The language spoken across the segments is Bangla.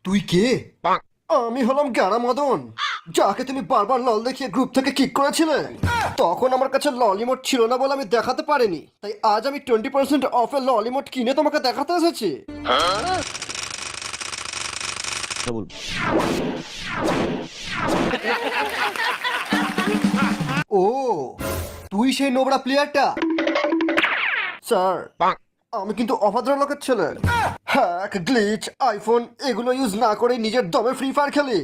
তুই কে? আমি হলাম গ্যারা মদন, যাকে তুমি বারবার লল দেখিয়ে গ্রুপ থেকে কিক করেছিলে। তখন আমার কাছে ললিমোট ছিল না বলে আমি দেখাতে পারিনি, তাই আজ আমি 20% অফের ললিমোট কিনে তোমাকে দেখাতে এসেছি। ও, তুই সেই নোবরা প্লেয়ারটা? স্যার, আমি কিন্তু অভদ্র লোকের ছেলে। হ্যাক, গ্লিচ, আইফোন এগুলো ইউজ না করে নিজের দমে ফ্রি ফায়ার খেলি।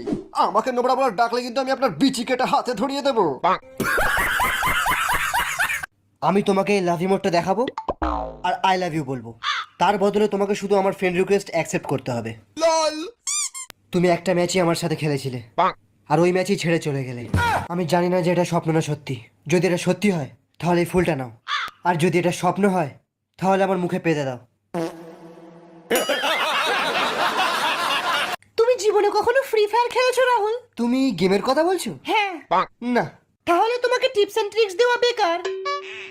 আমাকে নোবরা বলার ডাকলে কিন্তু আমি আপনার বিচি কেটে হাতে ধরিয়ে দেবো। আমি তোমাকে এই লাভ ইমোটটা দেখাবো আর আই লাভ ইউ বলবো। তার বদলে তোমাকে শুধু আমার ফ্রেন্ড রিকোয়েস্ট অ্যাকসেপ্ট করতে হবে। তুমি একটা ম্যাচই আমার সাথে খেলেছিলে আর ওই ম্যাচই ছেড়ে চলে গেলে। আমি জানি না যে এটা স্বপ্ন না সত্যি। যদি এটা সত্যি হয় তাহলে এই ফুলটা নাও, আর যদি এটা স্বপ্ন হয় তাহলে আমার মুখে পেতে দাও। তুমি জীবনে কখনো ফ্রি ফায়ার খেলেছো রাহুল? তুমি গেমের কথা বলছো? হ্যাঁ। না। তাহলে তোমাকে টিপস এন্ড ট্রিক্স দেওয়া বেকার।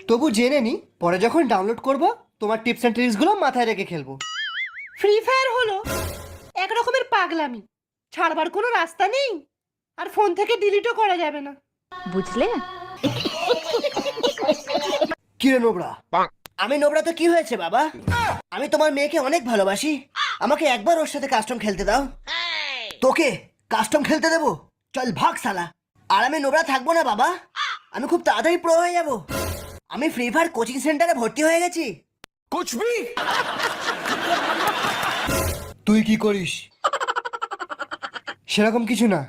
তবু জেনে নি, পরে যখন ডাউনলোড করব তোমার টিপস এন্ড ট্রিক্স গুলো মাথায় রেখে খেলবো। ফ্রি ফায়ার হলো এক রকমের পাগলামি, ছাড়বার কোনো রাস্তা নেই, আর ফোন থেকে ডিলিটও করা যাবে না, বুঝলে? কি রে নোবরা? আমি নোবরা তো কি হয়েছে বাবা? আমি তোমার মেয়েকে অনেক ভালোবাসি, আমাকে একবার ওর সাথে কাস্টম খেলতে দাও। তোকে কাস্টম খেলতে দেবো? চল ভাগ শালা। আর আমি নোবরা থাকবো না বাবা, আমি খুব তাড়াতাড়ি প্রো হয়ে যাব। আমি ফ্রি ফায়ার কোচিং সেন্টারে ভর্তি হয়ে গেছি। তুই কি করিস? সেরকম কিছু না।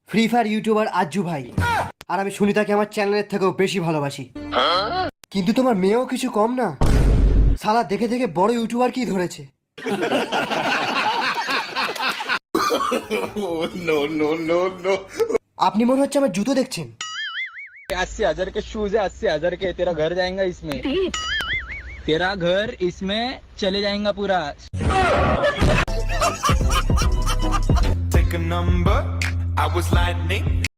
ফ্রি ফায়ার ইউটিউবার আজ্জু ভাই, আর আমি সুনিতাকে আমার চ্যানেলের থেকেও বেশি ভালোবাসি। কিন্তু তোমার মেয়েও কিছু কম না। শালা দেখে দেখে বড় ইউটিউবার কি ধরেছে। আপনি মনে হচ্ছে আমার জুতো দেখছেন। 80,000 के शूज है, 80,000 के। तेरा घर जाएगा इसमें, तेरा घर इसमें चले जाएगा पूरा। Take a number, I was lightning.